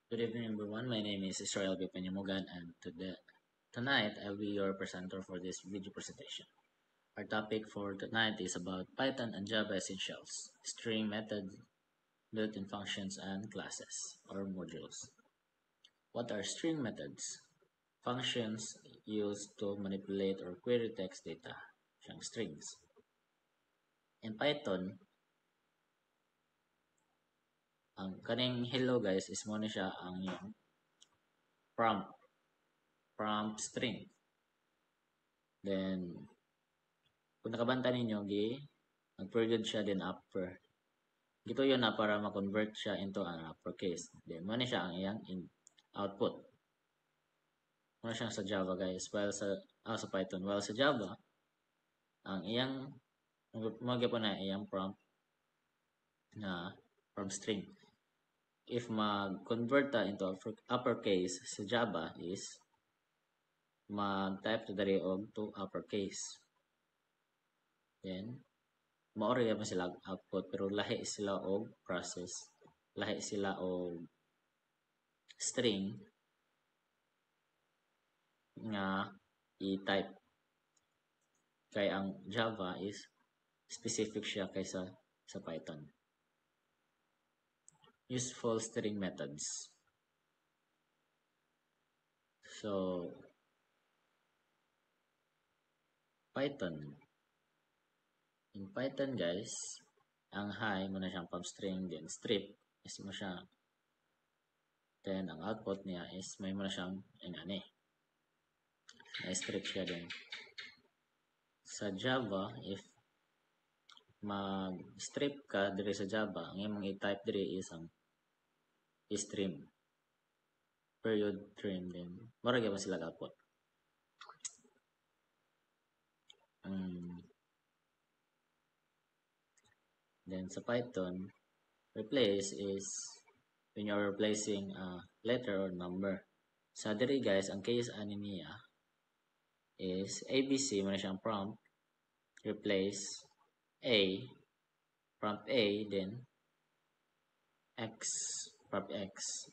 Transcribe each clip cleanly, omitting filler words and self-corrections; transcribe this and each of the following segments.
Good evening, everyone. My name is Israel B. Panyamugan, and tonight I'll be your presenter for this video presentation. Our topic for tonight is about Python and Java essentials, string methods, built-in functions, and classes or modules. What are string methods? Functions used to manipulate or query text data, siyang strings. In Python, ang kaning hello guys is mo na siya ang yung prompt string. Then kung nakabanta ninyo nag-period siya then upper. Gito yun na para ma-convert siya into an uppercase. Then mo siya ang iyang output. Muna siyang sa Java guys, while sa Python. While sa Java, ang iyang magya po na iyang prompt na from string. If mag-convert ta into uppercase sa Java is mag-type to dari og to uppercase. Then maori man sila output pero lahi sila og process, lahi sila og string nga i-type. Kaya ang Java is specific siya kaysa sa Python. Useful string methods. So, Python. In Python guys, ang high mo na siyang pump string, then strip is mo siya. Then ang output niya is may mo na siyang inani. Na-strip siya din. Sa Java, if mag-strip ka dire sa Java, ang imong i-type dire is ang string. Period trim din. Mura gyud sila output. Then sa Python, replace is when you're replacing a letter or number. Sa diri guys, ang case ani niya is ABC mo na siyang prompt, replace A, prompt A, then X, prompt X.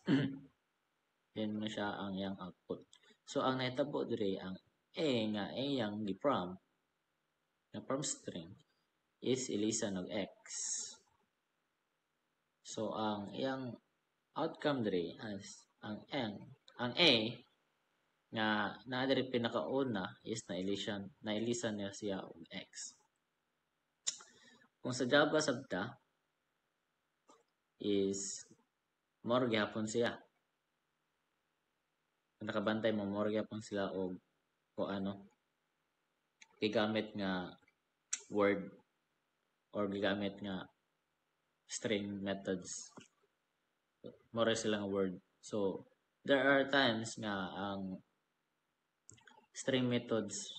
Then mo na siya ang yang output. So ang nahitabo diri ang A nga A yang gi-prompt na prompt string is ilisan og X. So ang iyang outcome diri as ang A nga naa diri pinakauna is nailisan niya siya og X. Kung sa Java sabta is more gyapon siya. Kung nakabantay mo more gyapon sila og kung ano gigamit nga word or gigamit nga string methods. More sila nga word. So there are times nga ang string methods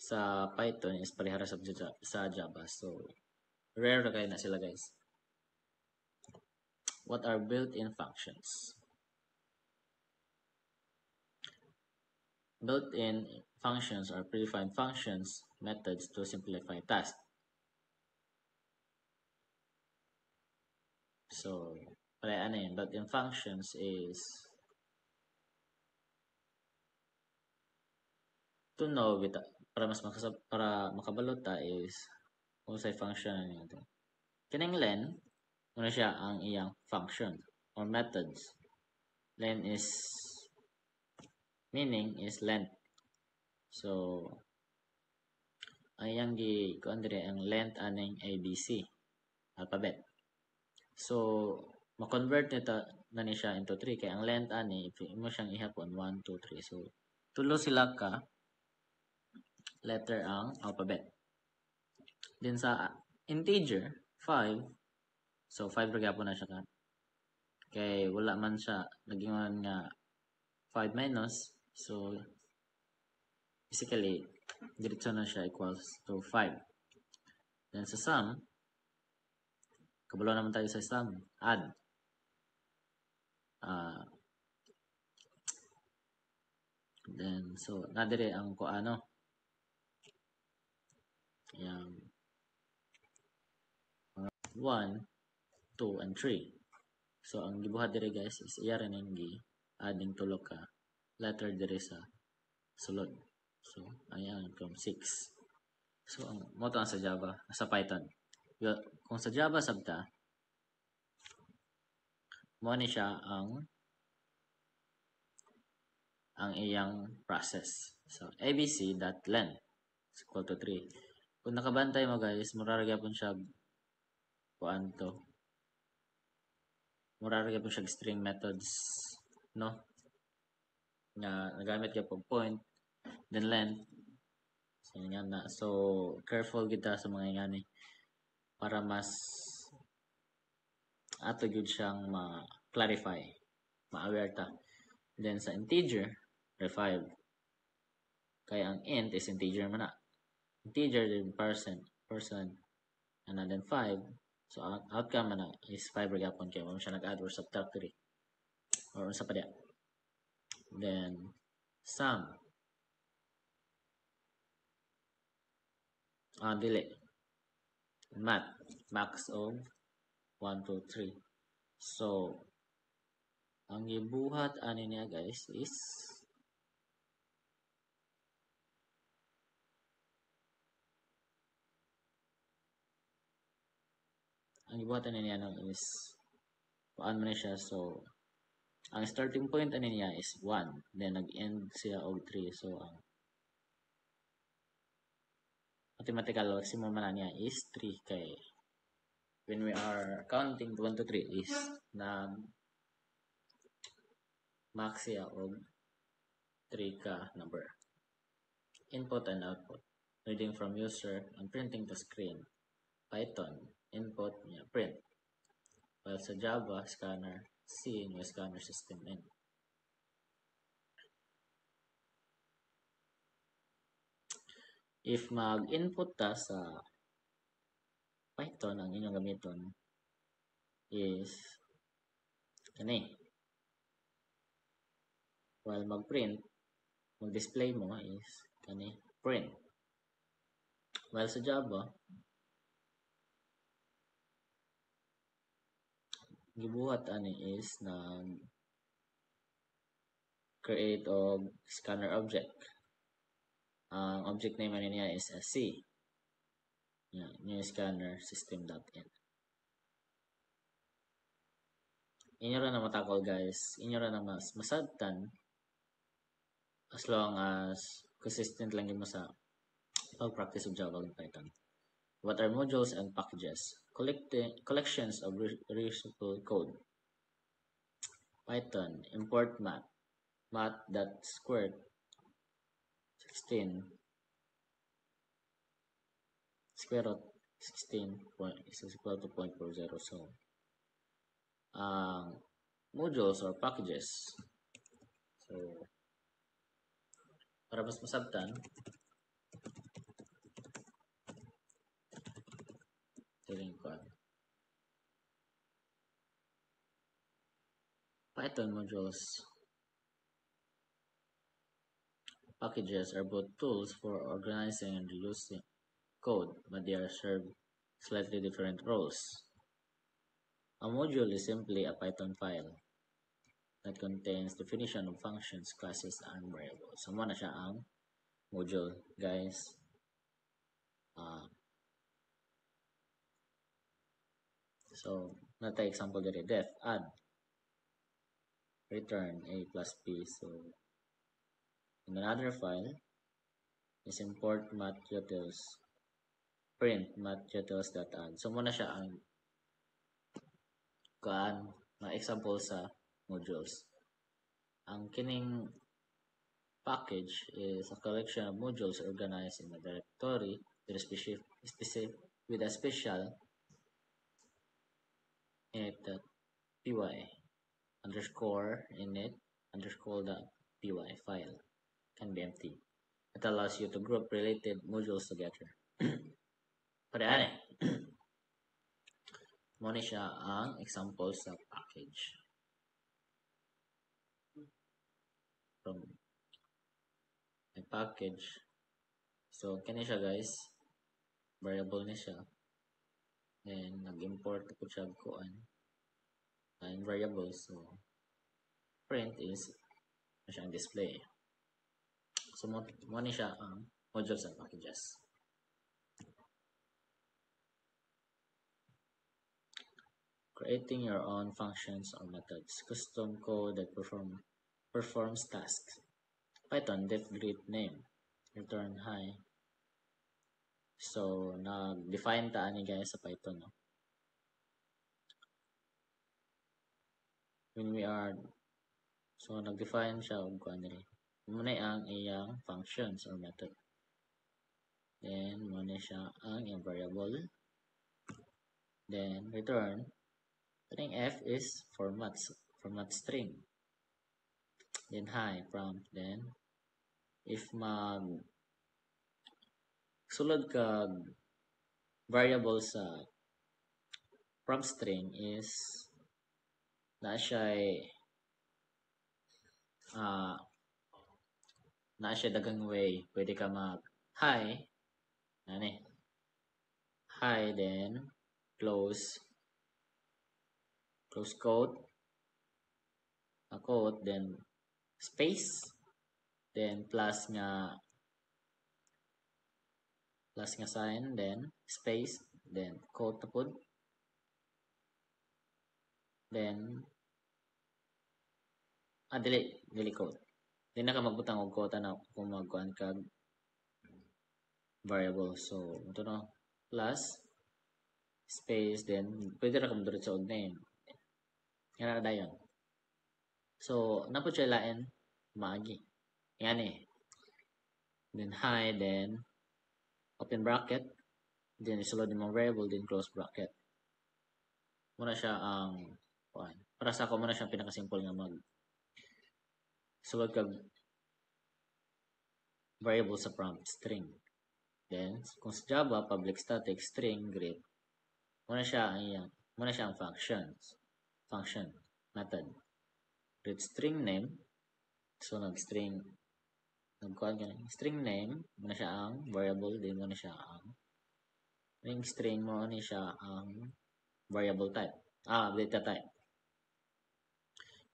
sa Python is parehara sa Java. So, rare na kayo na sila guys. What are built-in functions? Built-in functions are predefined functions, methods to simplify tasks. So, ano yun? Built-in functions is to know para makabalot ta is kung sa function na natin. Kining len, muna siya ang iyang function or methods. Len is meaning is length. So, ang iyang kuan dire ang length aning ABC alphabet. So, ma-convert nito na ni siya into 3 kay ang length ani if mo siyang ihapon 1 2 3. So, tulo sila ka letter ang alphabet. Then sa integer 5, so 5 ra gyapon na siya ka. Kay wala man siya nagingon nga 5 minus, so basically diretso na siya equals to 5. Then sa sum, kabalo naman tayo sa sum, add. Then so nadire ang kuano yang 1, 2, and 3. So ang gibuhat diri guys is iya rin ang adding tulo ka letter diri sa sulod. So ayan from 6. So ang mo to ang sa Java, sa Python. Kung sa Java sabta, mo ni siya ang iyang process. So abc.length is equal to 3. Kung nakabantay mo guys, murarag gyapon siya kuan to. Murarag gyapon siya string methods, no? Nga nagamit gyapon point, then length. So nga na. So careful kita sa mga ngani para mas ato gyud siyang ma-clarify, ma-aware ta. Then sa integer, 5. Kaya ang int is integer man na. Integer din person, and then 5. So ang outcome man na is 5 ra gyapon kay mo siya nag-add or subtract 3. Or unsa pa diya. Then sum. Dili. Math. Max of 1, 2, 3. So, ang gibuhat ani niya guys is ang gibuhat ani niya is paan man siya. So, ang starting point ani niya is 1. Then nag-end siya og 3. So, ang mathematical maximum man niya is 3 kay when we are counting 1 to 3 is na max siya og 3 ka number. Input and output. Reading from user and printing to screen. Python, input niya, print. While sa Java, scanner, C yung scanner system in. If mag-input ta sa Python, ang inyong gamiton is kani. While mag-print, mag-display mo is kani, print. While sa Java, gibuhat ani is na create of scanner object. Ang object name niya is a C. New scanner system.in. Inyo ra na matakol guys. Inyo ra na masabtan as long as consistent lang mo sa pag-practice of Java and Python. What are modules and packages? Collections of reusable code. Python, import math. Math.squared 16 square root 16 is equal to 0.40. So, modules or packages. So, para mas masabtan, Python modules packages are both tools for organizing and reusing code, but they are served slightly different roles. A module is simply a Python file that contains definition of functions, classes, and variables. So, mo na siya ang module, guys. So, nata example diri, def, add, return a plus b. So, in another file is import mathutils, print mathutils.add. So, muna siya ang example sa modules. Ang kining package is a collection of modules organized in a directory with a special init.py underscore init underscore .py file can be empty. It allows you to group related modules together. Pare mo ni siya ang example sa package. From a package. So, kani siya guys. Variable ni siya. Then, nag-import ko siya kuan. and variables. So print is siyang display. So mo ni siya ang modules and packages. Creating your own functions or methods. Custom code that performs tasks. Python def greet name. Return hi. So nag-define ta ani guys sa Python, no? When we are nag-define siya og kuan diri. Muna ang iyang functions or method. Then muna siya ang iyang variable. Then return. String F is format string. Then hi prompt. Then if sulod ka variable sa prompt string is na siya dagang way pwede ka mag hi hi then close quote then space then plus nga sign then space then quote tapod then dili quote then naka magbutang og quote na kung magkuan kag variable. So ito no plus space then pwede ra ka diretso og name yan na dayon. So napo siya lain maagi yan then hi then open bracket then isulod mo variable then close bracket. Muna siya ang para sa ako muna siya pinaka-simple nga mag sulod kag variable sa prompt string. Then kung sa Java public static string greet muna siya ang function method greet string name. So string name muna siya ang variable then muna siya ang string mo ni siya ang variable type data type.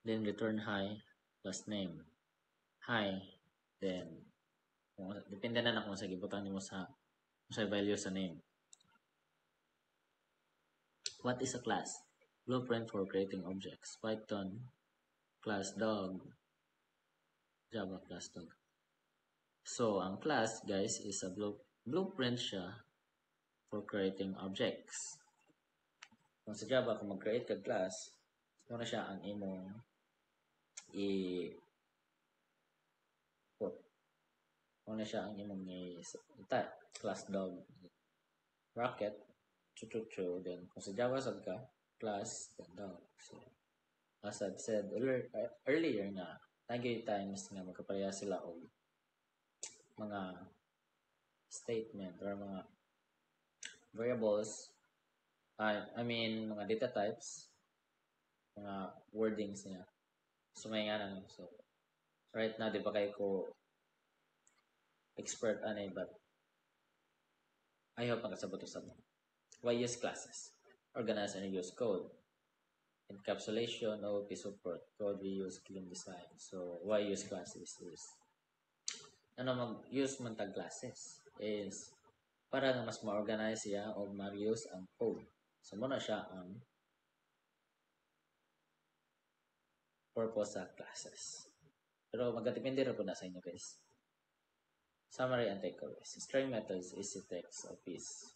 Then return hi plus name hi then depende na kung sa gibutan nimo sa value sa name. What is a class? Blueprint for creating objects. Python class dog, Java class dog. So ang class guys is a blueprint siya for creating objects. Kung sa Java kung mag-create ka class, muna siya ang imong muna siya ang imong class dog bracket then kung sa Java sad ka class dog. So as I've said earlier na nagay times nga magkapareha sila og mga statement or mga variables I mean mga data types mga wordings niya so may nga na so right now di ba kayo ko expert but I hope makasabot sa mo. Why use classes? Organize and use code. Encapsulation, OOP support. Code we use clean design. So why use classes is mag-use man tag classes is para na mas ma-organize siya o ma-use ang code. So muna siya ang purpose sa classes. Pero magdepende rin po na sa inyo guys. Summary and takeaways. String methods, easy text, OPs.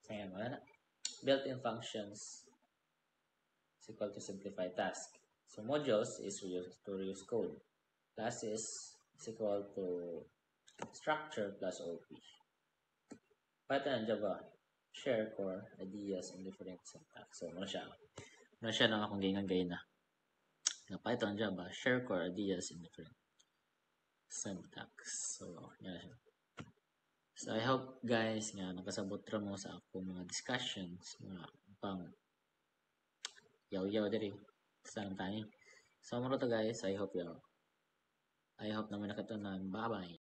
Ayan, wala na. Built-in functions is equal to simplify task. So modules is to reuse code. Classes is equal to structure plus OP. Python and Java share core ideas and different syntax. So muna siya nang akong gayon na. Python and Java share core ideas and different syntax. So yan siya. So I hope guys nga nakasabot ra mo sa akong mga discussions mga pang yaw diri sa tani. So mo to guys, I hope naman nakatunan. Bye bye.